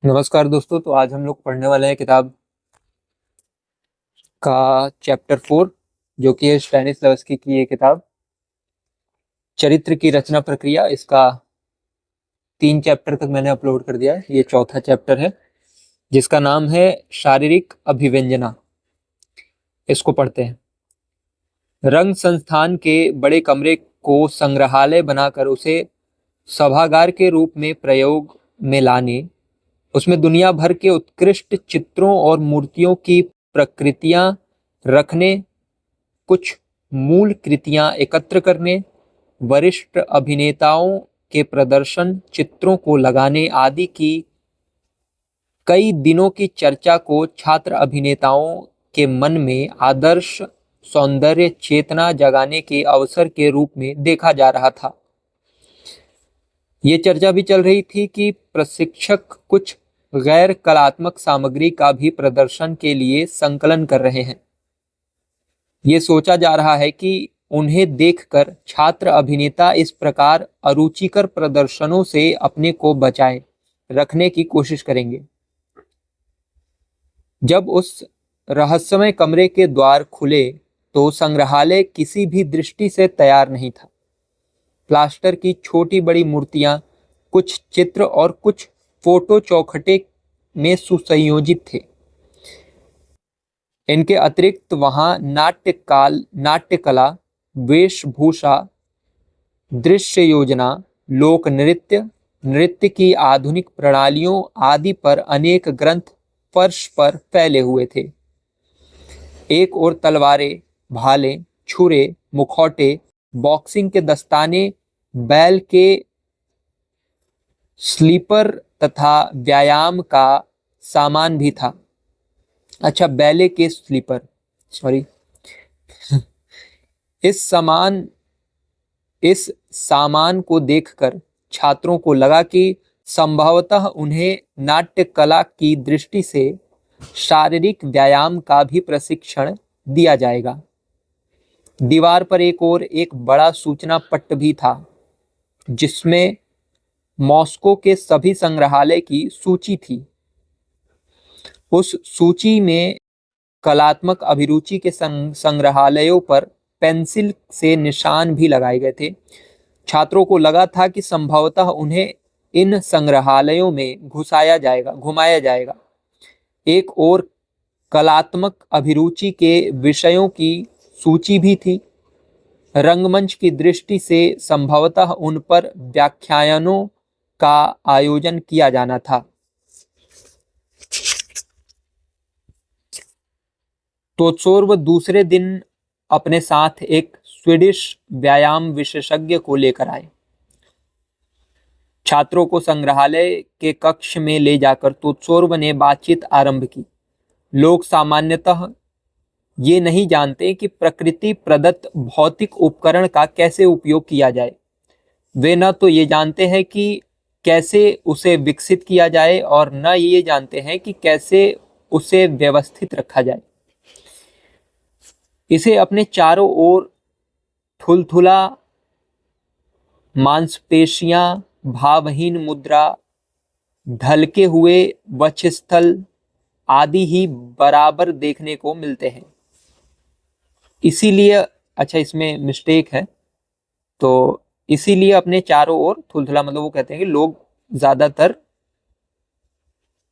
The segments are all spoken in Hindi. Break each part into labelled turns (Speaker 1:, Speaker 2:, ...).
Speaker 1: नमस्कार दोस्तों। तो आज हम लोग पढ़ने वाले हैं किताब का चैप्टर 4, जो कि है स्टैनिस्लावस्की की ये किताब चरित्र की रचना प्रक्रिया। इसका 3 चैप्टर तक मैंने अपलोड कर दिया है। ये चौथा चैप्टर है जिसका नाम है शारीरिक अभिव्यंजना। इसको पढ़ते हैं। रंग संस्थान के बड़े कमरे को संग्रहालय बनाकर उसे सभागार के रूप में प्रयोग में लाने, उसमें दुनिया भर के उत्कृष्ट चित्रों और मूर्तियों की प्रकृतियां रखने, कुछ मूल कृतियां एकत्र करने, वरिष्ठ अभिनेताओं के प्रदर्शन चित्रों को लगाने आदि की कई दिनों की चर्चा को छात्र अभिनेताओं के मन में आदर्श सौंदर्य चेतना जगाने के अवसर के रूप में देखा जा रहा था। ये चर्चा भी चल रही थी कि प्रशिक्षक कुछ गैर कलात्मक सामग्री का भी प्रदर्शन के लिए संकलन कर रहे हैं। ये सोचा जा रहा है कि उन्हें देखकर छात्र अभिनेता इस प्रकार अरुचिकर प्रदर्शनों से अपने को बचाए रखने की कोशिश करेंगे। जब उस रहस्यमय कमरे के द्वार खुले तो संग्रहालय किसी भी दृष्टि से तैयार नहीं था। प्लास्टर की छोटी बड़ी मूर्तियां, कुछ चित्र और कुछ फोटो चौखटे में सुसंयोजित थे। इनके अतिरिक्त वहां नाट्यकला, वेशभूषा, दृश्य योजना, लोक नृत्य, नृत्य की आधुनिक प्रणालियों आदि पर अनेक ग्रंथ फर्श पर फैले हुए थे। एक ओर तलवारें, भाले, छुरे, मुखौटे, बॉक्सिंग के दस्ताने, बैल के स्लीपर तथा व्यायाम का सामान भी था। अच्छा, बैले के स्लीपर, सॉरी। इस सामान को देखकर छात्रों को लगा कि संभवतः उन्हें नाट्य कला की दृष्टि से शारीरिक व्यायाम का भी प्रशिक्षण दिया जाएगा। दीवार पर एक और एक बड़ा सूचना पट्ट भी था जिसमें मॉस्को के सभी संग्रहालय की सूची थी। उस सूची में कलात्मक अभिरुचि के संग्रहालयों पर पेंसिल से निशान भी लगाए गए थे। छात्रों को लगा था कि संभवतः उन्हें इन संग्रहालयों में घुमाया जाएगा। एक और कलात्मक अभिरुचि के विषयों की सूची भी थी। रंगमंच की दृष्टि से संभवतः उन पर व्याख्यानों का आयोजन किया जाना था। तोत्सोर्व दूसरे दिन अपने साथ एक स्वीडिश व्यायाम विशेषज्ञ को लेकर आए। छात्रों को संग्रहालय के कक्ष में ले जाकर तोत्सोर्व ने बातचीत आरंभ की। लोग सामान्यतः ये नहीं जानते कि प्रकृति प्रदत्त भौतिक उपकरण का कैसे उपयोग किया जाए। वे न तो ये जानते हैं कि कैसे उसे विकसित किया जाए और न ये जानते हैं कि कैसे उसे व्यवस्थित रखा जाए। इसे अपने चारों ओर थुलथुला, मांसपेशियां, भावहीन मुद्रा, ढलके हुए वक्षस्थल आदि ही बराबर देखने को मिलते हैं। इसीलिए, अच्छा इसमें मिस्टेक है, तो इसीलिए अपने चारों ओर थुलथुला, मतलब वो कहते हैं कि लोग ज्यादातर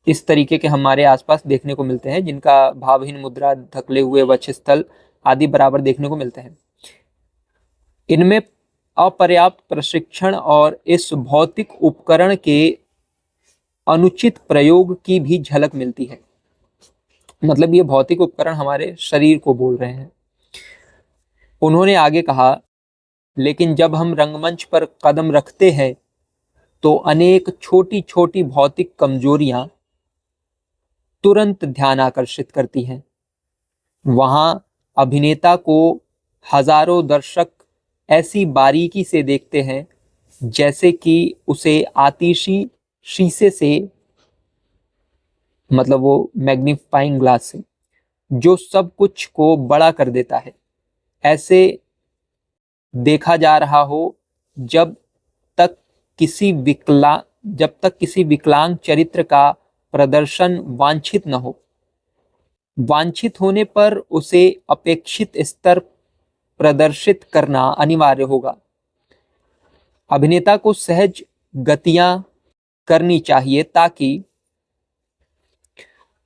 Speaker 1: इस तरीके के हमारे आसपास देखने को मिलते हैं जिनका भावहीन मुद्रा, ढकले हुए वक्षस्थल आदि बराबर देखने को मिलते हैं। इनमें अपर्याप्त प्रशिक्षण और इस भौतिक उपकरण के अनुचित प्रयोग की भी झलक मिलती है। मतलब ये भौतिक उपकरण हमारे शरीर को बोल रहे हैं। उन्होंने आगे कहा, लेकिन जब हम रंगमंच पर कदम रखते हैं तो अनेक छोटी छोटी भौतिक कमजोरियां तुरंत ध्यान आकर्षित करती हैं। वहां अभिनेता को हजारों दर्शक ऐसी बारीकी से देखते हैं जैसे कि उसे आतिशी शीशे से, मतलब वो मैग्नीफाइंग ग्लास से, जो सब कुछ को बड़ा कर देता है, ऐसे देखा जा रहा हो जब तक किसी विकलांग चरित्र का प्रदर्शन वांछित न हो। वांछित होने पर उसे अपेक्षित स्तर प्रदर्शित करना अनिवार्य होगा। अभिनेता को सहज गतियां करनी चाहिए ताकि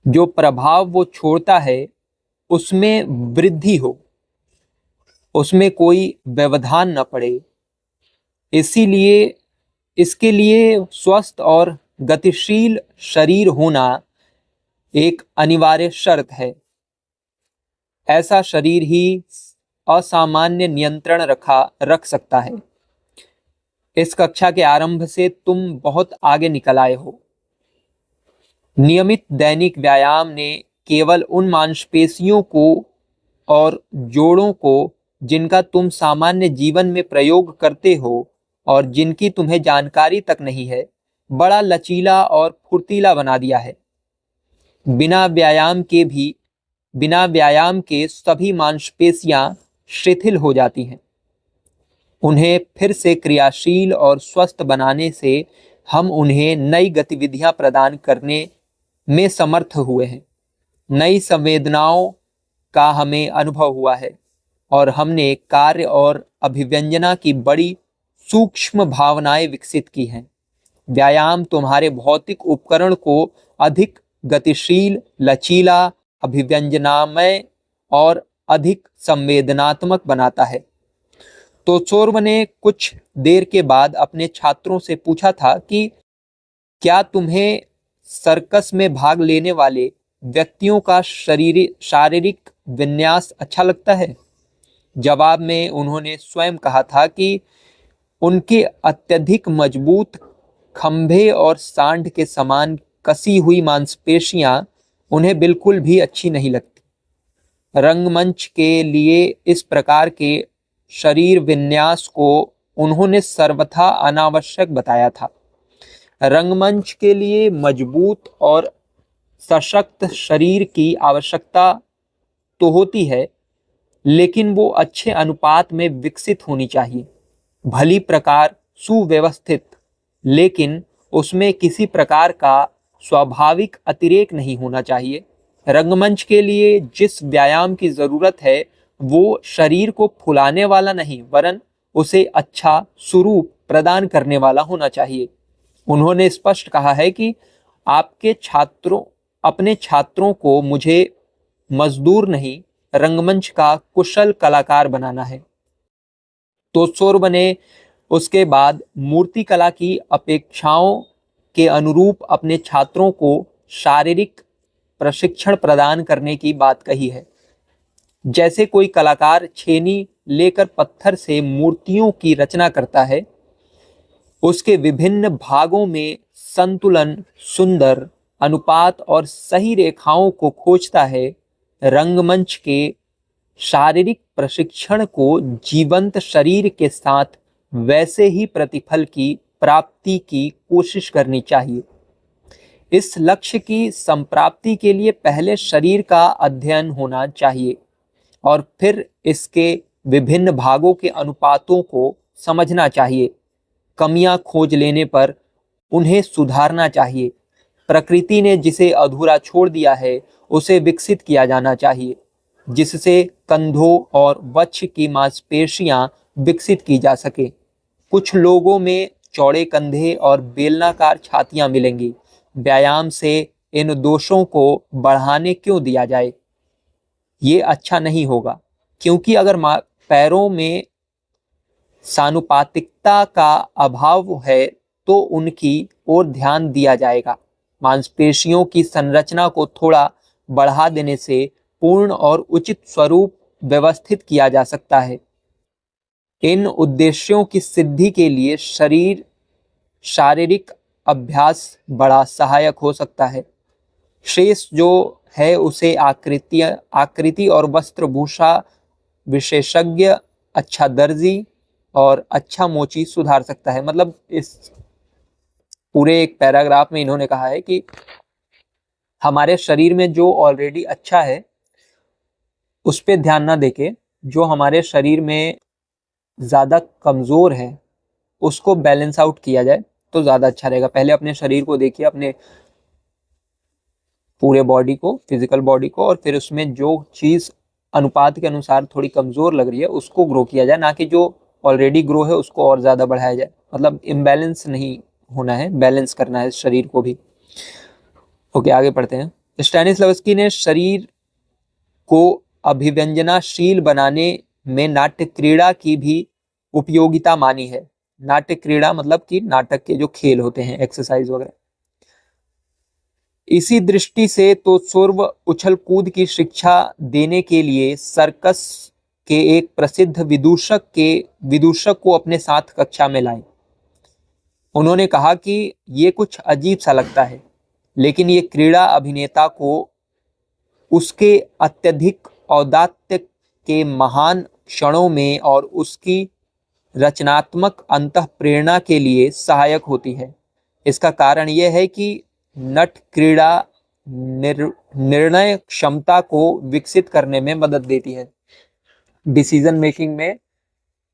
Speaker 1: जो प्रभाव वो छोड़ता है उसमें वृद्धि हो, उसमें कोई व्यवधान न पड़े। इसीलिए इसके लिए स्वस्थ और गतिशील शरीर होना एक अनिवार्य शर्त है। ऐसा शरीर ही असामान्य नियंत्रण रख सकता है। इस कक्षा के आरंभ से तुम बहुत आगे निकल आए हो। नियमित दैनिक व्यायाम ने केवल उन मांसपेशियों को और जोड़ों को जिनका तुम सामान्य जीवन में प्रयोग करते हो और जिनकी तुम्हें जानकारी तक नहीं है, बड़ा लचीला और फुर्तीला बना दिया है। बिना व्यायाम के सभी मांसपेशियां शिथिल हो जाती हैं। उन्हें फिर से क्रियाशील और स्वस्थ बनाने से हम उन्हें नई गतिविधियां प्रदान करने में समर्थ हुए हैं। नई संवेदनाओं का हमें अनुभव हुआ है और हमने कार्य और अभिव्यंजना की बड़ी सूक्ष्म भावनाएं विकसित की हैं। व्यायाम तुम्हारे भौतिक उपकरण को अधिक गतिशील, लचीला, अभिव्यंजनामय और अधिक संवेदनात्मक बनाता है। तो सौरभ ने कुछ देर के बाद अपने छात्रों से पूछा था कि क्या तुम्हें सर्कस में भाग लेने वाले व्यक्तियों का शारीरिक विन्यास अच्छा लगता है? जवाब में उन्होंने स्वयं कहा था कि उनके अत्यधिक मजबूत खंभे और सांड के समान कसी हुई मांसपेशियां उन्हें बिल्कुल भी अच्छी नहीं लगती। रंगमंच के लिए इस प्रकार के शरीर विन्यास को उन्होंने सर्वथा अनावश्यक बताया था। रंगमंच के लिए मजबूत और सशक्त शरीर की आवश्यकता तो होती है, लेकिन वो अच्छे अनुपात में विकसित होनी चाहिए। भली प्रकार सुव्यवस्थित, लेकिन उसमें किसी प्रकार का स्वाभाविक अतिरेक नहीं होना चाहिए। रंगमंच के लिए जिस व्यायाम की जरूरत है वो शरीर को फुलाने वाला नहीं, वरन उसे अच्छा स्वरूप प्रदान करने वाला होना चाहिए। उन्होंने स्पष्ट कहा है कि अपने छात्रों को मुझे मजदूर नहीं, रंगमंच का कुशल कलाकार बनाना है। तो सौरभ ने उसके बाद मूर्तिकला की अपेक्षाओं के अनुरूप अपने छात्रों को शारीरिक प्रशिक्षण प्रदान करने की बात कही है। जैसे कोई कलाकार छेनी लेकर पत्थर से मूर्तियों की रचना करता है, उसके विभिन्न भागों में संतुलन, सुंदर अनुपात और सही रेखाओं को खोजता है, रंगमंच के शारीरिक प्रशिक्षण को जीवंत शरीर के साथ वैसे ही प्रतिफल की प्राप्ति की कोशिश करनी चाहिए। इस लक्ष्य की संप्राप्ति के लिए पहले शरीर का अध्ययन होना चाहिए और फिर इसके विभिन्न भागों के अनुपातों को समझना चाहिए। कमियां खोज लेने पर उन्हें सुधारना चाहिए। प्रकृति ने जिसे अधूरा छोड़ दिया है उसे विकसित किया जाना चाहिए, जिससे कंधों और वक्ष की मांसपेशियां विकसित की जा सके। कुछ लोगों में चौड़े कंधे और बेलनाकार छातियां मिलेंगी। व्यायाम से इन दोषों को बढ़ाने क्यों दिया जाए? ये अच्छा नहीं होगा, क्योंकि अगर पैरों में सानुपातिकता का अभाव है तो उनकी ओर ध्यान दिया जाएगा। मांसपेशियों की संरचना को थोड़ा बढ़ा देने से पूर्ण और उचित स्वरूप व्यवस्थित किया जा सकता है। इन उद्देश्यों की सिद्धि के लिए शारीरिक अभ्यास बड़ा सहायक हो सकता है। शेष जो है उसे आकृति और वस्त्रभूषा विशेषज्ञ, अच्छा दर्जी और अच्छा मोची सुधार सकता है। मतलब इस पूरे एक पैराग्राफ में इन्होंने कहा है कि हमारे शरीर में जो ऑलरेडी अच्छा है उस पे ध्यान ना देके जो हमारे शरीर में ज़्यादा कमज़ोर है उसको बैलेंस आउट किया जाए तो ज़्यादा अच्छा रहेगा। पहले अपने शरीर को देखिए, अपने पूरे बॉडी को, फिजिकल बॉडी को, और फिर उसमें जो चीज़ अनुपात के अनुसार थोड़ी कमज़ोर लग रही है उसको ग्रो किया जाए, ना कि जो ऑलरेडी ग्रो है उसको और ज़्यादा बढ़ाया जाए। मतलब इम्बैलेंस नहीं होना है, बैलेंस करना है शरीर को भी। ओके, आगे पढ़ते हैं। स्टैनिस्लवस्की ने शरीर को अभिव्यंजनाशील बनाने में नाट्य क्रीड़ा की भी उपयोगिता मानी है। नाट्य क्रीड़ा मतलब कि नाटक के जो खेल होते हैं, एक्सरसाइज वगैरह। इसी दृष्टि से तो पूर्व उछल कूद की शिक्षा देने के लिए सर्कस के एक प्रसिद्ध विदूषक को अपने साथ कक्षा में लाए। उन्होंने कहा कि ये कुछ अजीब सा लगता है, लेकिन ये क्रीड़ा अभिनेता को उसके अत्यधिक औदात्य के महान क्षणों में और उसकी रचनात्मक अंतःप्रेरणा के लिए सहायक होती है। इसका कारण यह है कि नट क्रीड़ा निर्णय क्षमता को विकसित करने में मदद देती है। डिसीजन मेकिंग में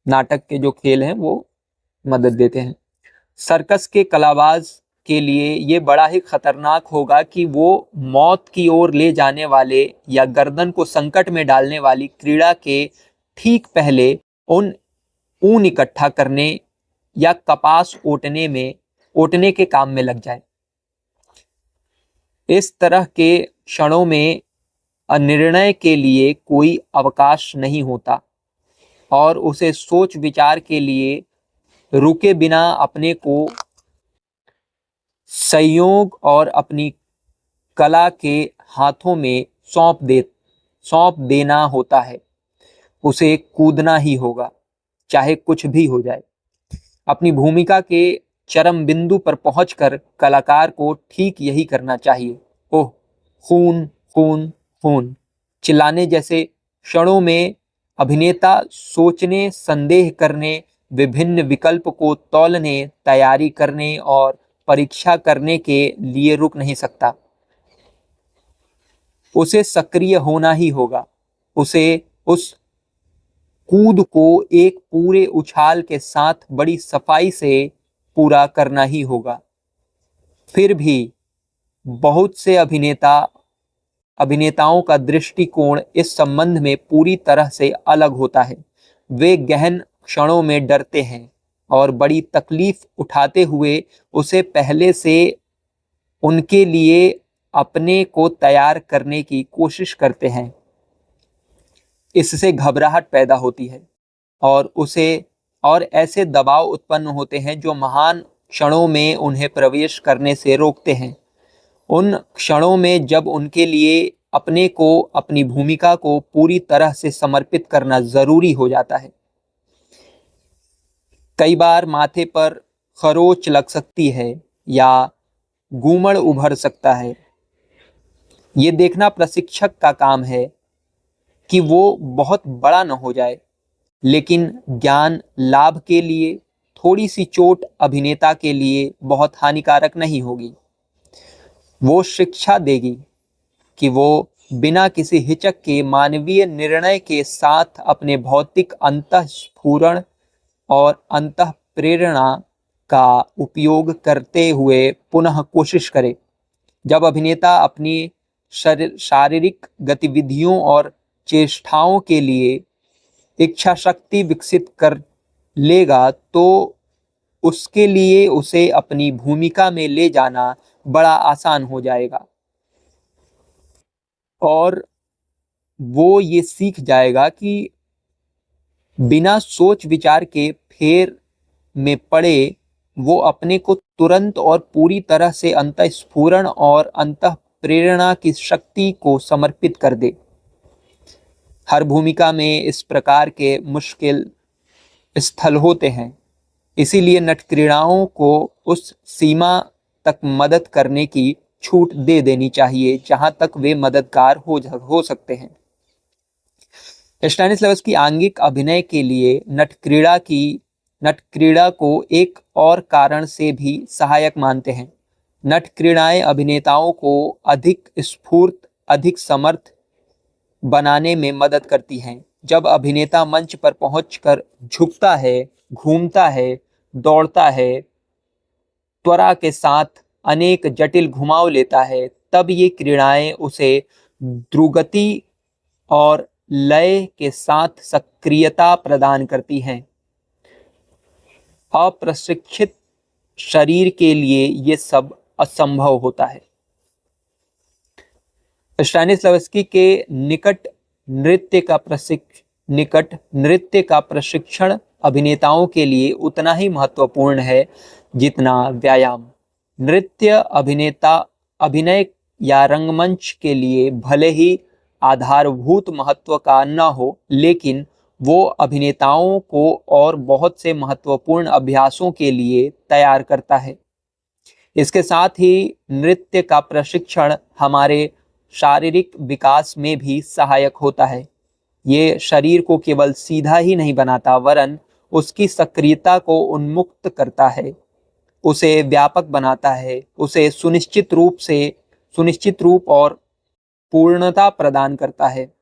Speaker 1: नाटक के जो खेल हैं वो मदद देते हैं। सर्कस के कलाबाज के लिए ये बड़ा ही खतरनाक होगा कि वो मौत की ओर ले जाने वाले या गर्दन को संकट में डालने वाली क्रीड़ा के ठीक पहले ऊन इकट्ठा करने या कपास ओटने के काम में लग जाए। इस तरह के क्षणों में अनिर्णय के लिए कोई अवकाश नहीं होता और उसे सोच विचार के लिए रुके बिना अपने को संयोग और अपनी कला के हाथों में सौंप देना होता है। उसे कूदना ही होगा, चाहे कुछ भी हो जाए। अपनी भूमिका के चरम बिंदु पर पहुंचकर कलाकार को ठीक यही करना चाहिए। ओह, खून खून खून चिल्लाने जैसे क्षणों में अभिनेता सोचने, संदेह करने, विभिन्न विकल्प को तौलने, तैयारी करने और परीक्षा करने के लिए रुक नहीं सकता। उसे सक्रिय होना ही होगा। उसे उस कूद को एक पूरे उछाल के साथ बड़ी सफाई से पूरा करना ही होगा। फिर भी बहुत से अभिनेताओं का दृष्टिकोण इस संबंध में पूरी तरह से अलग होता है। वे गहन क्षणों में डरते हैं और बड़ी तकलीफ उठाते हुए उसे पहले से उनके लिए अपने को तैयार करने की कोशिश करते हैं। इससे घबराहट पैदा होती है और ऐसे दबाव उत्पन्न होते हैं जो महान क्षणों में उन्हें प्रवेश करने से रोकते हैं। उन क्षणों में जब उनके लिए अपने को, अपनी भूमिका को पूरी तरह से समर्पित करना जरूरी हो जाता है। कई बार माथे पर खरोच लग सकती है या गूमड़ उभर सकता है। ये देखना प्रशिक्षक का काम है कि वो बहुत बड़ा न हो जाए, लेकिन ज्ञान लाभ के लिए थोड़ी सी चोट अभिनेता के लिए बहुत हानिकारक नहीं होगी। वो शिक्षा देगी कि वो बिना किसी हिचक के मानवीय निर्णय के साथ अपने भौतिक अंतःस्फुरण और अंतःप्रेरणा का उपयोग करते हुए पुनः कोशिश करे। जब अभिनेता अपनी शारीरिक गतिविधियों और चेष्टाओं के लिए इच्छा शक्ति विकसित कर लेगा तो उसके लिए उसे अपनी भूमिका में ले जाना बड़ा आसान हो जाएगा और वो ये सीख जाएगा कि बिना सोच विचार के फेर में पड़े वो अपने को तुरंत और पूरी तरह से अंतःस्फुरण और अंतःप्रेरणा की शक्ति को समर्पित कर दे। हर भूमिका में इस प्रकार के मुश्किल स्थल होते हैं, इसीलिए नटक्रीड़ाओं को उस सीमा तक मदद करने की छूट दे देनी चाहिए जहां तक वे मददगार हो सकते हैं। स्टैनिस्लवस्की आंगिक अभिनय के लिए नटक्रीड़ा को एक और कारण से भी सहायक मानते हैं। नटक्रीड़ाएं अभिनेताओं को अधिक स्फूर्त, अधिक समर्थ बनाने में मदद करती हैं। जब अभिनेता मंच पर पहुंचकर झुकता है, घूमता है, दौड़ता है, त्वरा के साथ अनेक जटिल घुमाव लेता है, तब ये क्रीड़ाएं उसे द्रुगति और लय के साथ सक्रियता प्रदान करती हैं। अप्रशिक्षित शरीर के लिए ये सब असंभव होता है। स्टैनिस्लावस्की के निकट नृत्य का प्रशिक्षण अभिनेताओं के लिए उतना ही महत्वपूर्ण है जितना व्यायाम। अभिनय या रंगमंच के लिए भले ही आधारभूत महत्व का न हो, लेकिन वो अभिनेताओं को और बहुत से महत्वपूर्ण अभ्यासों के लिए तैयार करता है। इसके साथ ही नृत्य का प्रशिक्षण हमारे शारीरिक विकास में भी सहायक होता है। ये शरीर को केवल सीधा ही नहीं बनाता, वरन उसकी सक्रियता को उन्मुक्त करता है, उसे व्यापक बनाता है, उसे सुनिश्चित रूप और पूर्णता प्रदान करता है।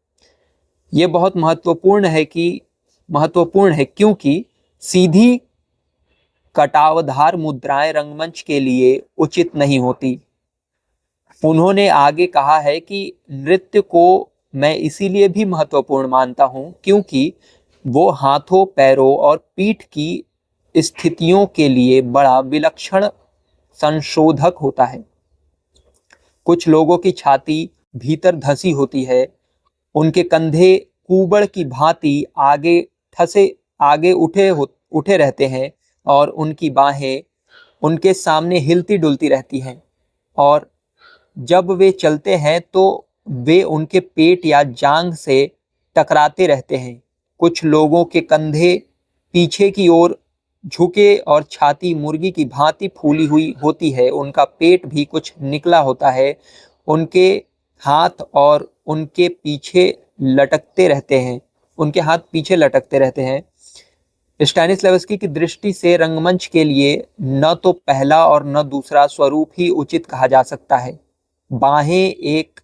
Speaker 1: ये बहुत महत्वपूर्ण है क्योंकि सीधी कटावधार मुद्राएं रंगमंच के लिए उचित नहीं होती। उन्होंने आगे कहा है कि नृत्य को मैं इसीलिए भी महत्वपूर्ण मानता हूं क्योंकि वो हाथों, पैरों और पीठ की स्थितियों के लिए बड़ा विलक्षण संशोधक होता है। कुछ लोगों की छाती भीतर धंसी होती है, उनके कंधे कुबड़ की भांति आगे उठे रहते हैं और उनकी बाहें उनके सामने हिलती डुलती रहती हैं, और जब वे चलते हैं तो वे उनके पेट या जांघ से टकराते रहते हैं। कुछ लोगों के कंधे पीछे की ओर झुके और छाती मुर्गी की भांति फूली हुई होती है, उनका पेट भी कुछ निकला होता है, उनके हाथ पीछे लटकते रहते हैं। स्टैनिस्लावस्की की दृष्टि से रंगमंच के लिए न तो पहला और न दूसरा स्वरूप ही उचित कहा जा सकता है। बाहें एक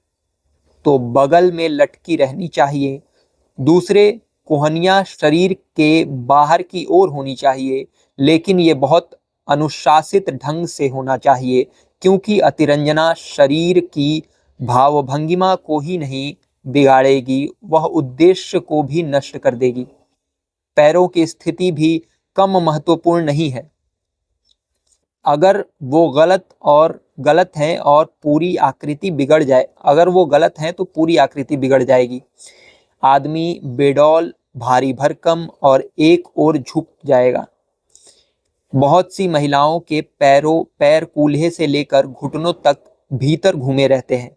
Speaker 1: तो बगल में लटकी रहनी चाहिए, दूसरे कोहनियां शरीर के बाहर की ओर होनी चाहिए, लेकिन ये बहुत अनुशासित ढंग से होना चाहिए क्योंकि अतिरंजना शरीर की भावभंगिमा को ही नहीं बिगाड़ेगी, वह उद्देश्य को भी नष्ट कर देगी। पैरों की स्थिति भी कम महत्वपूर्ण नहीं है। अगर वो गलत है और पूरी आकृति बिगड़ जाएगी। आदमी बेडौल, भारी भरकम और एक ओर झुक जाएगा। बहुत सी महिलाओं के पैर कूल्हे से लेकर घुटनों तक भीतर घूमे रहते हैं।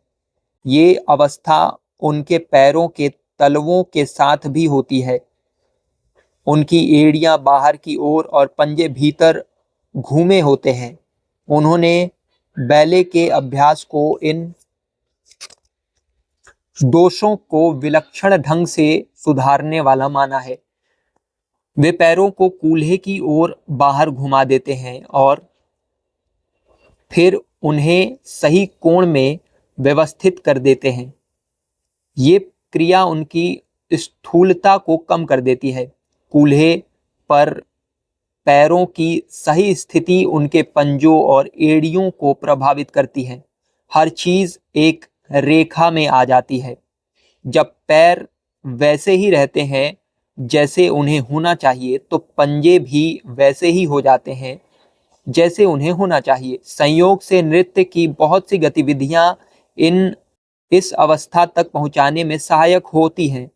Speaker 1: ये अवस्था उनके पैरों के तलवों के साथ भी होती है। उनकी एड़ियां बाहर की ओर और पंजे भीतर घूमे होते हैं। उन्होंने बैले के अभ्यास को इन दोषों को विलक्षण ढंग से सुधारने वाला माना है। वे पैरों को कूल्हे की ओर बाहर घुमा देते हैं और फिर उन्हें सही कोण में व्यवस्थित कर देते हैं। ये क्रिया उनकी स्थूलता को कम कर देती है। कूल्हे पर पैरों की सही स्थिति उनके पंजों और एड़ियों को प्रभावित करती है। हर चीज एक रेखा में आ जाती है। जब पैर वैसे ही रहते हैं जैसे उन्हें होना चाहिए, तो पंजे भी वैसे ही हो जाते हैं जैसे उन्हें होना चाहिए। संयोग से नृत्य की बहुत सी गतिविधियां इस अवस्था तक पहुंचाने में सहायक होती हैं।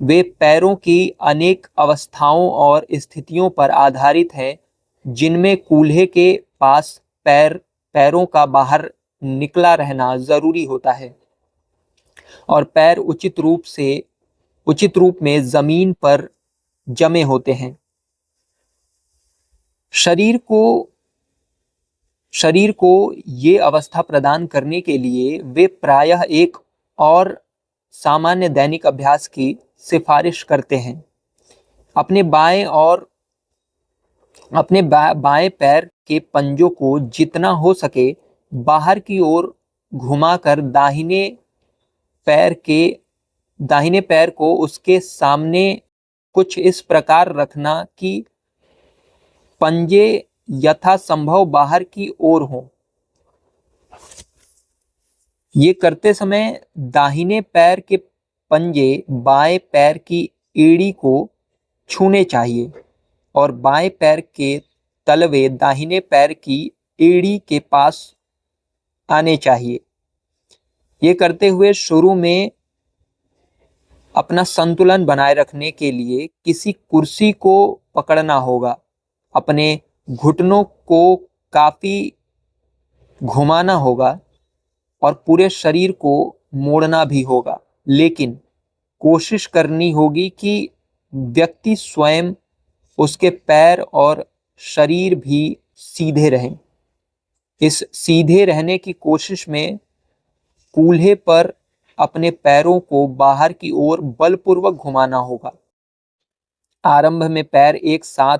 Speaker 1: वे पैरों की अनेक अवस्थाओं और स्थितियों पर आधारित हैं, जिनमें कूल्हे के पास पैरों का बाहर निकला रहना जरूरी होता है और पैर उचित रूप में जमीन पर जमे होते हैं। शरीर को ये अवस्था प्रदान करने के लिए वे प्रायः एक और सामान्य दैनिक अभ्यास की सिफारिश करते हैं। अपने बाएं पैर के पंजों को जितना हो सके बाहर की ओर घुमाकर दाहिने पैर को उसके सामने कुछ इस प्रकार रखना कि पंजे यथासंभव बाहर की ओर हों। ये करते समय दाहिने पैर के पंजे बाएं पैर की एड़ी को छूने चाहिए और बाएं पैर के तलवे दाहिने पैर की एड़ी के पास आने चाहिए। ये करते हुए शुरू में अपना संतुलन बनाए रखने के लिए किसी कुर्सी को पकड़ना होगा। अपने घुटनों को काफी घुमाना होगा और पूरे शरीर को मोड़ना भी होगा, लेकिन कोशिश करनी होगी कि व्यक्ति स्वयं, उसके पैर और शरीर भी सीधे रहें। इस सीधे रहने की कोशिश में कूल्हे पर अपने पैरों को बाहर की ओर बलपूर्वक घुमाना होगा। आरंभ में पैर एक साथ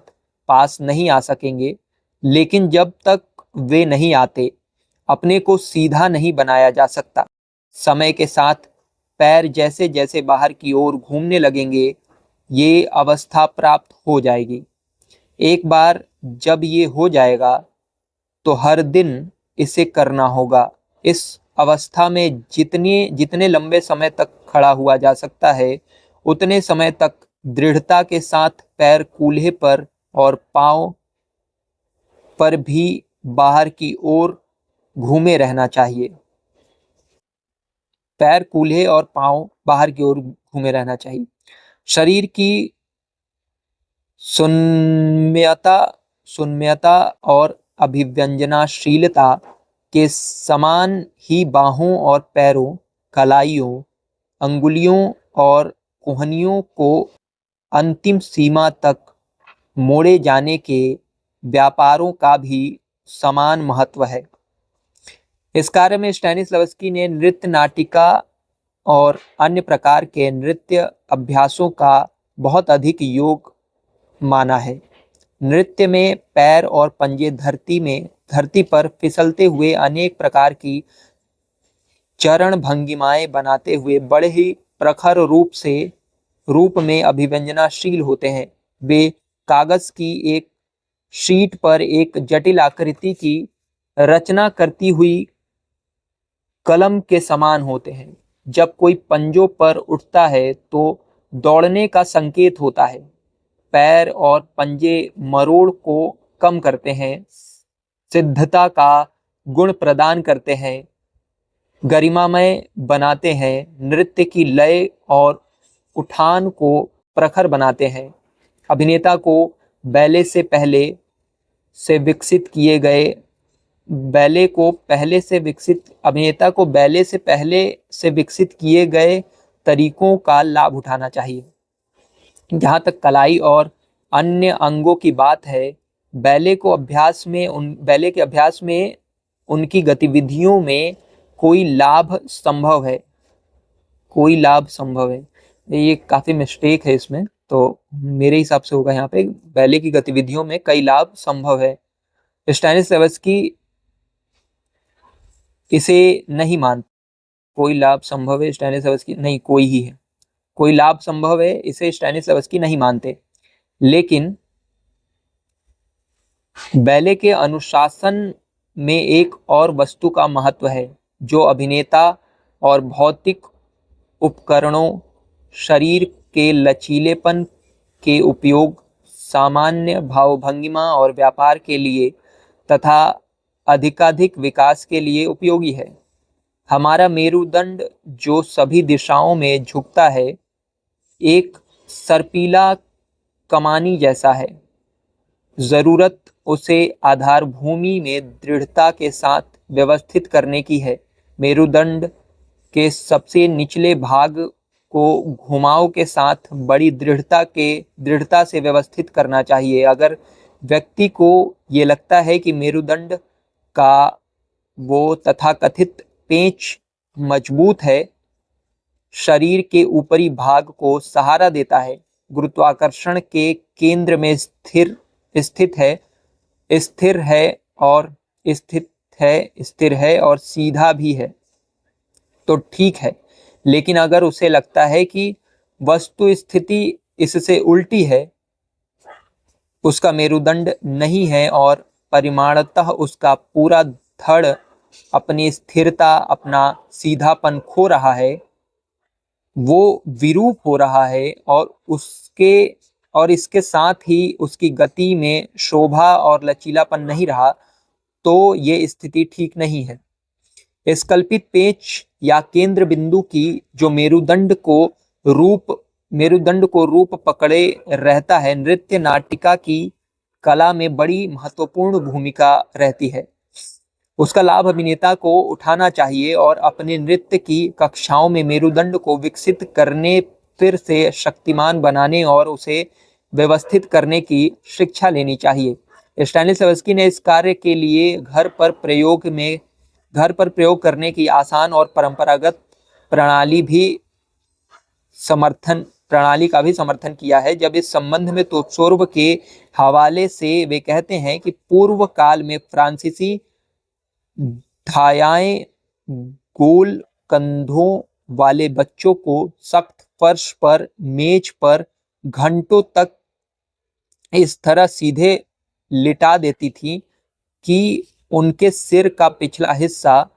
Speaker 1: पास नहीं आ सकेंगे, लेकिन जब तक वे नहीं आते, अपने को सीधा नहीं बनाया जा सकता। समय के साथ पैर जैसे जैसे बाहर की ओर घूमने लगेंगे, ये अवस्था प्राप्त हो जाएगी। एक बार जब ये हो जाएगा तो हर दिन इसे करना होगा। इस अवस्था में जितने लंबे समय तक खड़ा हुआ जा सकता है, उतने समय तक दृढ़ता के साथ पैर कूल्हे पर और पांव पर भी बाहर की ओर घूमे रहना चाहिए। पैर कूल्हे और पांव बाहर की ओर घूमे रहना चाहिए। शरीर की सुन्मयता और अभिव्यंजनाशीलता के समान ही बाहों और पैरों, कलाइयों, अंगुलियों और कोहनियों को अंतिम सीमा तक मोड़े जाने के व्यापारों का भी समान महत्व है। इस कार्य में स्टैनिस्लवस्की ने नृत्य, नाटिका और अन्य प्रकार के नृत्य अभ्यासों का बहुत अधिक योग माना है। नृत्य में पैर और पंजे धरती पर फिसलते हुए अनेक प्रकार की चरण भंगिमाएं बनाते हुए बड़े ही प्रखर रूप में अभिव्यंजनाशील होते हैं। वे कागज की एक शीट पर एक जटिल आकृति की रचना करती हुई कलम के समान होते हैं। जब कोई पंजों पर उठता है तो दौड़ने का संकेत होता है। पैर और पंजे मरोड़ को कम करते हैं, सिद्धता का गुण प्रदान करते हैं, गरिमामय बनाते हैं, नृत्य की लय और उठान को प्रखर बनाते हैं। अभिनेता को बैले से पहले से विकसित किए गए तरीकों का लाभ उठाना चाहिए। जहाँ तक कलाई और अन्य अंगों की बात है, बैले के अभ्यास में उनकी गतिविधियों में कोई लाभ संभव है। ये काफी मिस्टेक है इसमें, तो मेरे हिसाब से होगा यहाँ पे, बैले की गतिविधियों में कई लाभ संभव है। स्टैनिस्लवस्की इसे नहीं मानते। कोई लाभ संभव है, स्टैनिस्लवस्की नहीं, कोई ही है। कोई लाभ संभव है, इसे स्टैनिस्लवस्की नहीं मानते। लेकिन बैले के अनुशासन में एक और वस्तु का महत्व है, जो अभिनेता और भौतिक उपकरणों, शरीर के लचीलेपन के उपयोग, सामान्य भावभंगिमा और व्यापार के लिए तथा अधिकाधिक विकास के लिए उपयोगी है। हमारा मेरुदंड जो सभी दिशाओं में झुकता है, एक सर्पीला कमानी जैसा है। जरूरत उसे आधारभूमि में दृढ़ता के साथ व्यवस्थित करने की है। मेरुदंड के सबसे निचले भाग को घुमाव के साथ बड़ी दृढ़ता से व्यवस्थित करना चाहिए। अगर व्यक्ति को ये लगता है कि मेरुदंड का वो तथाकथित पेंच मजबूत है, शरीर के ऊपरी भाग को सहारा देता है, गुरुत्वाकर्षण के केंद्र में स्थिर है और सीधा भी है, तो ठीक है। लेकिन अगर उसे लगता है कि वस्तु स्थिति इससे उल्टी है, उसका मेरुदंड नहीं है और परिमाणतः उसका पूरा धड़ अपनी स्थिरता, अपना सीधापन खो रहा है, वो विरूप हो रहा है और इसके साथ ही उसकी गति में शोभा और लचीलापन नहीं रहा, तो ये स्थिति ठीक नहीं है। इस कल्पित पेच या केंद्र बिंदु की जो मेरुदंड को रूप पकड़े रहता है, नृत्य नाटिका की कला में बड़ी महत्वपूर्ण भूमिका रहती है। उसका लाभ अभिनेता को उठाना चाहिए और अपने नृत्य की कक्षाओं में मेरुदंड को विकसित करने, फिर से शक्तिमान बनाने और उसे व्यवस्थित करने की शिक्षा लेनी चाहिए। स्टैनिस्लवस्की ने इस कार्य के लिए घर पर प्रयोग करने की आसान और परंपरागत प्रणाली का भी समर्थन किया है। जब इस संबंध में तोत्सोर्व के हवाले से वे कहते हैं कि पूर्व काल में फ्रांसीसी धायाएं गोल कंधों वाले बच्चों को सख्त फर्श पर, मेज पर घंटों तक इस तरह सीधे लिटा देती थी कि उनके सिर का पिछला हिस्सा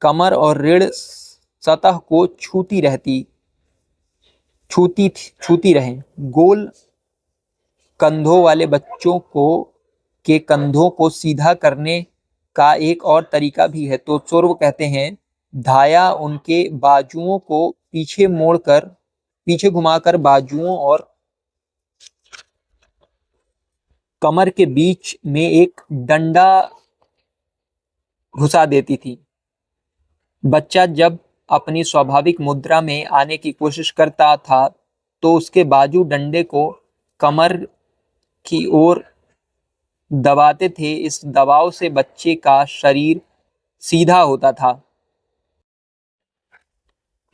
Speaker 1: कमर और रीढ़ सतह को छूती रहे। गोल कंधों वाले बच्चों के कंधों को सीधा करने का एक और तरीका भी है। तो तोत्सोर्व कहते हैं, धाया उनके बाजुओं को पीछे घुमाकर बाजुओं और कमर के बीच में एक डंडा घुसा देती थी। बच्चा जब अपनी स्वाभाविक मुद्रा में आने की कोशिश करता था तो उसके बाजू डंडे को कमर की ओर दबाते थे। इस दबाव से बच्चे का शरीर सीधा होता था।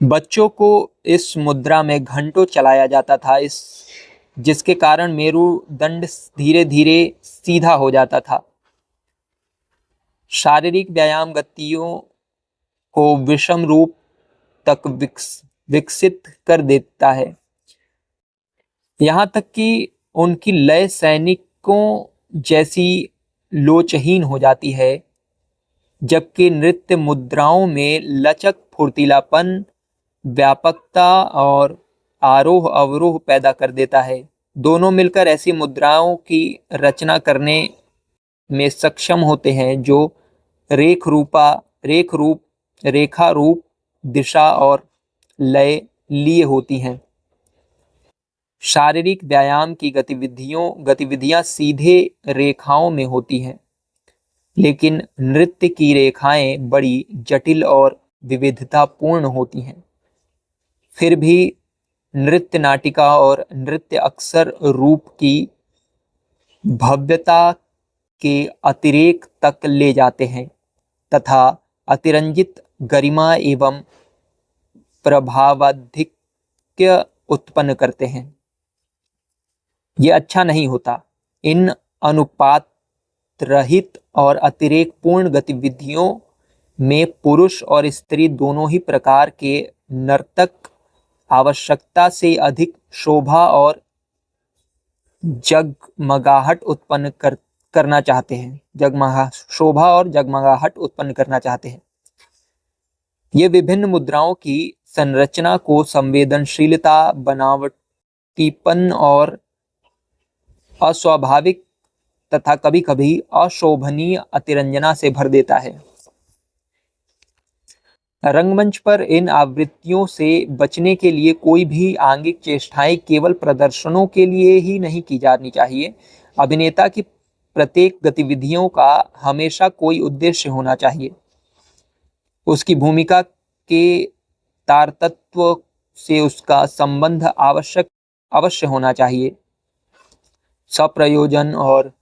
Speaker 1: बच्चों को इस मुद्रा में घंटों चलाया जाता था, जिसके कारण मेरुदंड धीरे धीरे सीधा हो जाता था। शारीरिक व्यायाम गतियों को विषम रूप तक विकसित कर देता है, यहाँ तक कि उनकी लय सैनिकों जैसी लोचहीन हो जाती है, जबकि नृत्य मुद्राओं में लचक, फुर्तीलापन, व्यापकता और आरोह अवरोह पैदा कर देता है। दोनों मिलकर ऐसी मुद्राओं की रचना करने में सक्षम होते हैं जो रेखा रूप, दिशा और लय लिए होती हैं। शारीरिक व्यायाम की गतिविधियां सीधे रेखाओं में होती हैं, लेकिन नृत्य की रेखाएं बड़ी जटिल और विविधतापूर्ण होती हैं। फिर भी नृत्य नाटिका और नृत्य अक्सर रूप की भव्यता के अतिरेक तक ले जाते हैं तथा अतिरंजित गरिमा एवं प्रभावाधिक्य उत्पन्न करते हैं। ये अच्छा नहीं होता। इन अनुपात रहित और अतिरेक पूर्ण गतिविधियों में पुरुष और स्त्री दोनों ही प्रकार के नर्तक आवश्यकता से अधिक शोभा और जगमगाहट उत्पन्न करना चाहते हैं। ये विभिन्न मुद्राओं की संरचना को संवेदनशीलता, बनावटीपन और अस्वाभाविक तथा कभी-कभी अशोभनीय अतिरंजना से भर देता है। रंगमंच पर इन आवृत्तियों से बचने के लिए कोई भी आंगिक चेष्टाएं केवल प्रदर्शनों के लिए ही नहीं की जानी चाहिए। अभिनेता की प्रत्येक गतिविधियों का हमेशा कोई उद्देश्य होना चाहिए। उसकी भूमिका के तारतत्व से उसका संबंध अवश्य होना चाहिए। सप्रयोजन और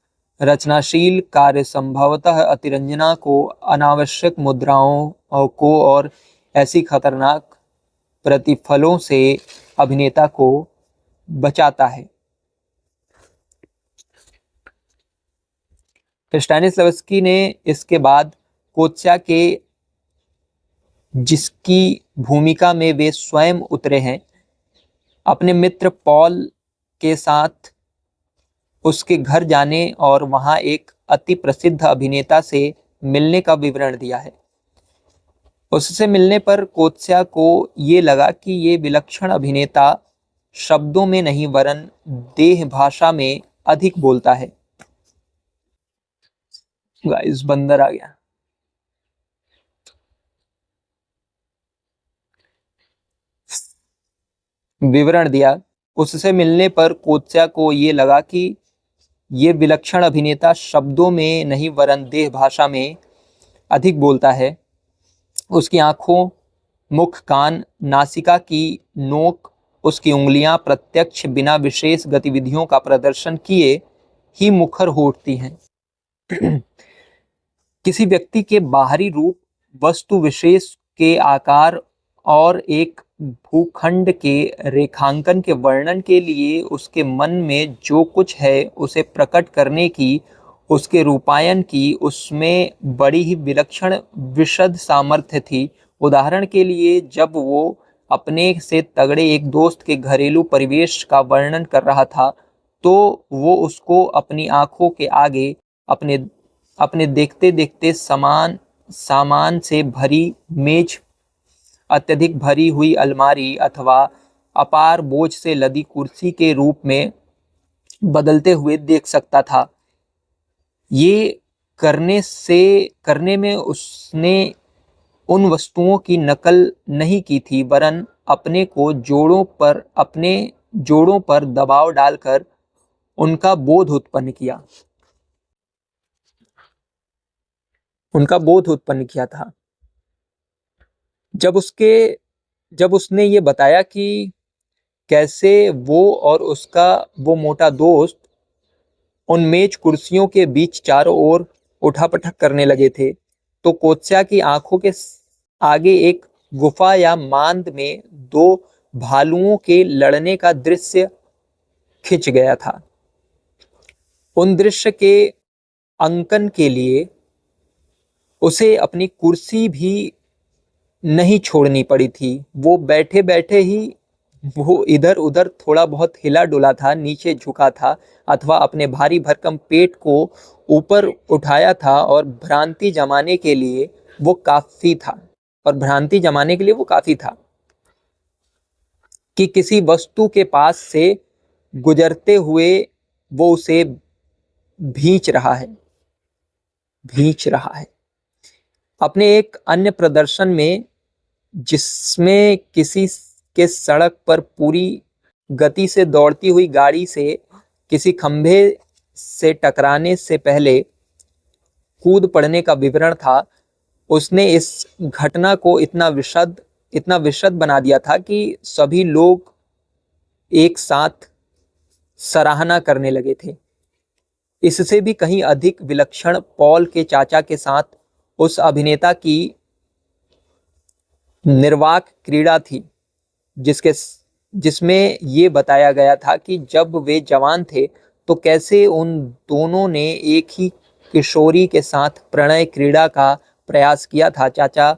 Speaker 1: रचनाशील कार्य संभवतः अतिरंजना को, अनावश्यक मुद्राओं को और ऐसी खतरनाक प्रतिफलों से अभिनेता को बचाता है। स्टैनिस्लवस्की ने इसके बाद कोत्स्या के, जिसकी भूमिका में वे स्वयं उतरे हैं, अपने मित्र पॉल के साथ उसके घर जाने और वहां एक अति प्रसिद्ध अभिनेता से मिलने का विवरण दिया है। उससे मिलने पर कोत्स्या को ये लगा कि ये विलक्षण अभिनेता शब्दों में नहीं वरन देह भाषा में अधिक बोलता है। गाइस बंदर आ गया। विवरण दिया। उससे मिलने पर कोत्स्या को ये लगा कि ये विलक्षण अभिनेता शब्दों में नहीं वरन देह भाषा में अधिक बोलता है। उसकी आंखों, मुख, कान, नासिका की नोक, उसकी उंगलियां प्रत्यक्ष बिना विशेष गतिविधियों का प्रदर्शन किए ही मुखर हो उठती हैं। किसी व्यक्ति के बाहरी रूप, वस्तु विशेष के आकार और एक भूखंड के रेखांकन के वर्णन के लिए उसके मन में जो कुछ है उसे प्रकट करने की, उसके रूपायन की उसमें बड़ी ही विलक्षण विशद सामर्थ्य थी। उदाहरण के लिए जब वो अपने से तगड़े एक दोस्त के घरेलू परिवेश का वर्णन कर रहा था तो वो उसको अपनी आंखों के आगे अपने अपने देखते देखते सामान से भरी मेज, अत्यधिक भरी हुई अलमारी अथवा अपार बोझ से लदी कुर्सी के रूप में बदलते हुए देख सकता था। ये करने में उसने उन वस्तुओं की नकल नहीं की थी वरन अपने जोड़ों पर दबाव डालकर उनका बोध उत्पन्न किया था। जब उसने ये बताया कि कैसे वो और उसका वो मोटा दोस्त उन मेज कुर्सियों के बीच चारों ओर उठापटक करने लगे थे तो कोत्स्या की आंखों के आगे एक गुफा या मांद में दो भालुओं के लड़ने का दृश्य खिंच गया था। उन दृश्य के अंकन के लिए उसे अपनी कुर्सी भी नहीं छोड़नी पड़ी थी। वो बैठे बैठे ही वो इधर उधर थोड़ा बहुत हिला डुला था, नीचे झुका था अथवा अपने भारी भरकम पेट को ऊपर उठाया था और भ्रांति जमाने के लिए वो काफी था कि किसी वस्तु के पास से गुजरते हुए वो उसे भींच रहा है। अपने एक अन्य प्रदर्शन में जिसमें किसी के सड़क पर पूरी गति से दौड़ती हुई गाड़ी से किसी खंभे से टकराने से पहले कूद पड़ने का विवरण था, उसने इस घटना को इतना विशद बना दिया था कि सभी लोग एक साथ सराहना करने लगे थे। इससे भी कहीं अधिक विलक्षण पॉल के चाचा के साथ उस अभिनेता की निर्वाक क्रीड़ा थी जिसमें ये बताया गया था कि जब वे जवान थे तो कैसे उन दोनों ने एक ही किशोरी के साथ प्रणय क्रीड़ा का प्रयास किया था। चाचा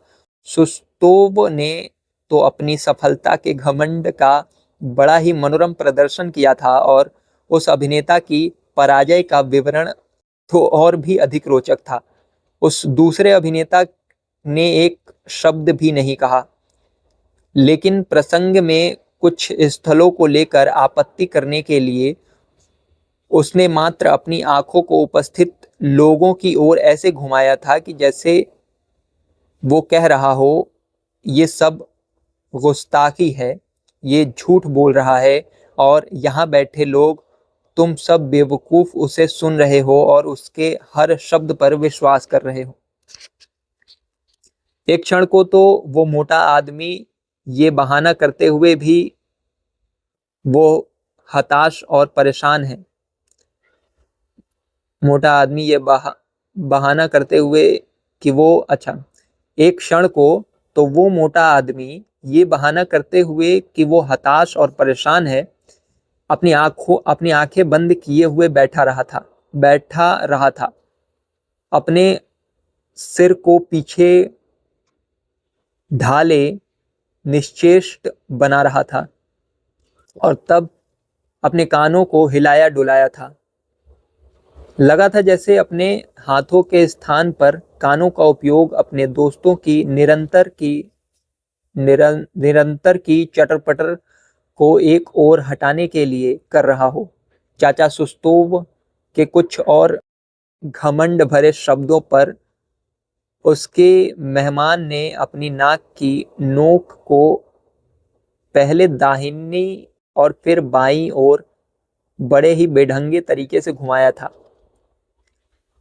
Speaker 1: सुस्तोव ने तो अपनी सफलता के घमंड का बड़ा ही मनोरम प्रदर्शन किया था और उस अभिनेता की पराजय का विवरण तो और भी अधिक रोचक था। उस दूसरे अभिनेता ने एक शब्द भी नहीं कहा, लेकिन प्रसंग में कुछ स्थलों को लेकर आपत्ति करने के लिए उसने मात्र अपनी आंखों को उपस्थित लोगों की ओर ऐसे घुमाया था कि जैसे वो कह रहा हो, ये सब गुस्ताखी है, ये झूठ बोल रहा है और यहाँ बैठे लोग तुम सब बेवकूफ उसे सुन रहे हो और उसके हर शब्द पर विश्वास कर रहे हो। एक क्षण को तो वो मोटा आदमी ये बहाना करते हुए भी वो हताश और परेशान है। मोटा आदमी ये बहाना करते हुए कि एक क्षण को तो वो मोटा आदमी ये बहाना करते हुए कि वो हताश और परेशान है, अपनी आंखें बंद किए हुए बैठा रहा था, अपने सिर को पीछे ढाले निश्चेष्ट बना रहा था और तब अपने कानों को हिलाया डुलाया था। लगा था जैसे अपने हाथों के स्थान पर कानों का उपयोग अपने दोस्तों की निरंतर की चटर-पटर को एक ओर हटाने के लिए कर रहा हो। चाचा सुस्तोव के कुछ और घमंड भरे शब्दों पर उसके मेहमान ने अपनी नाक की नोक को पहले दाहिनी और फिर बाईं ओर बड़े ही बेढंगे तरीके से घुमाया था।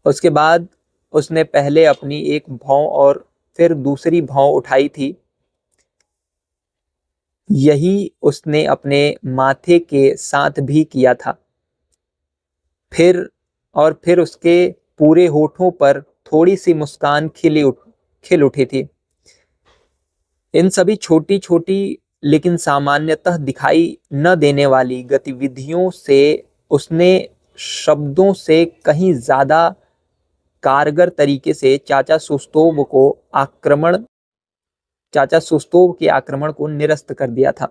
Speaker 1: उसके बाद उसने पहले अपनी एक भौं और फिर दूसरी भौं उठाई थी। यही उसने अपने माथे के साथ भी किया था। फिर उसके पूरे होठों पर थोड़ी सी मुस्कान खिल उठी थी। इन सभी छोटी छोटी लेकिन सामान्यतः दिखाई न देने वाली गतिविधियों से उसने शब्दों से कहीं ज्यादा कारगर तरीके से चाचा सुस्तोव के आक्रमण को निरस्त कर दिया था।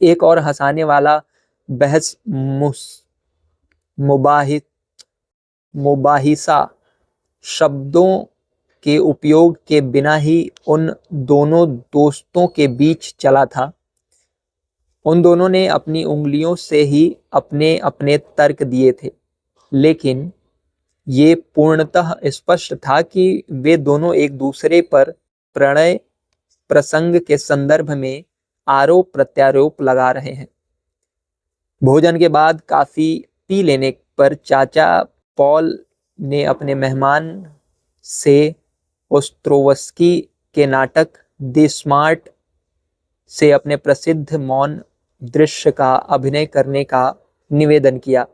Speaker 1: एक और हंसाने वाला बहस मुबाहिसा शब्दों के उपयोग के बिना ही उन दोनों दोस्तों के बीच चला था। उन दोनों ने अपनी उंगलियों से ही अपने अपने तर्क दिए थे, लेकिन ये पूर्णतः स्पष्ट था कि वे दोनों एक दूसरे पर प्रणय प्रसंग के संदर्भ में आरोप प्रत्यारोप लगा रहे हैं। भोजन के बाद काफी पी लेने पर चाचा पॉल ने अपने मेहमान से ओस्ट्रोवस्की के नाटक द स्मार्ट से अपने प्रसिद्ध मौन दृश्य का अभिनय करने का निवेदन किया।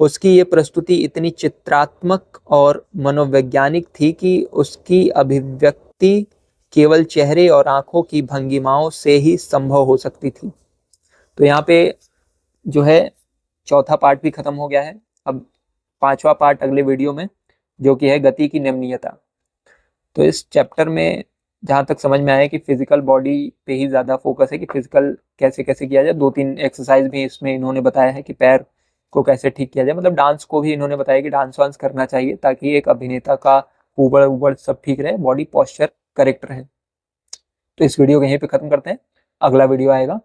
Speaker 1: उसकी ये प्रस्तुति इतनी चित्रात्मक और मनोवैज्ञानिक थी कि उसकी अभिव्यक्ति केवल चेहरे और आंखों की भंगिमाओं से ही संभव हो सकती थी। तो यहाँ पे जो है चौथा पार्ट भी खत्म हो गया है। अब पांचवा पार्ट अगले वीडियो में, जो कि है गति की नमनीयता। तो इस चैप्टर में जहाँ तक समझ में आया कि फिजिकल बॉडी पे ही ज़्यादा फोकस है कि फिजिकल कैसे कैसे किया जाए। 2-3 एक्सरसाइज भी इसमें इन्होंने बताया है कि पैर को कैसे ठीक किया जाए। मतलब डांस को भी इन्होंने बताया कि डांस वांस करना चाहिए ताकि एक अभिनेता का ऊबड़ उबड़ सब ठीक रहे, बॉडी पॉस्चर करेक्ट रहे। तो इस वीडियो को यहीं पे खत्म करते हैं। अगला वीडियो आएगा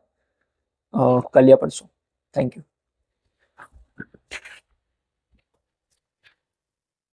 Speaker 1: कल या परसों। Thank you.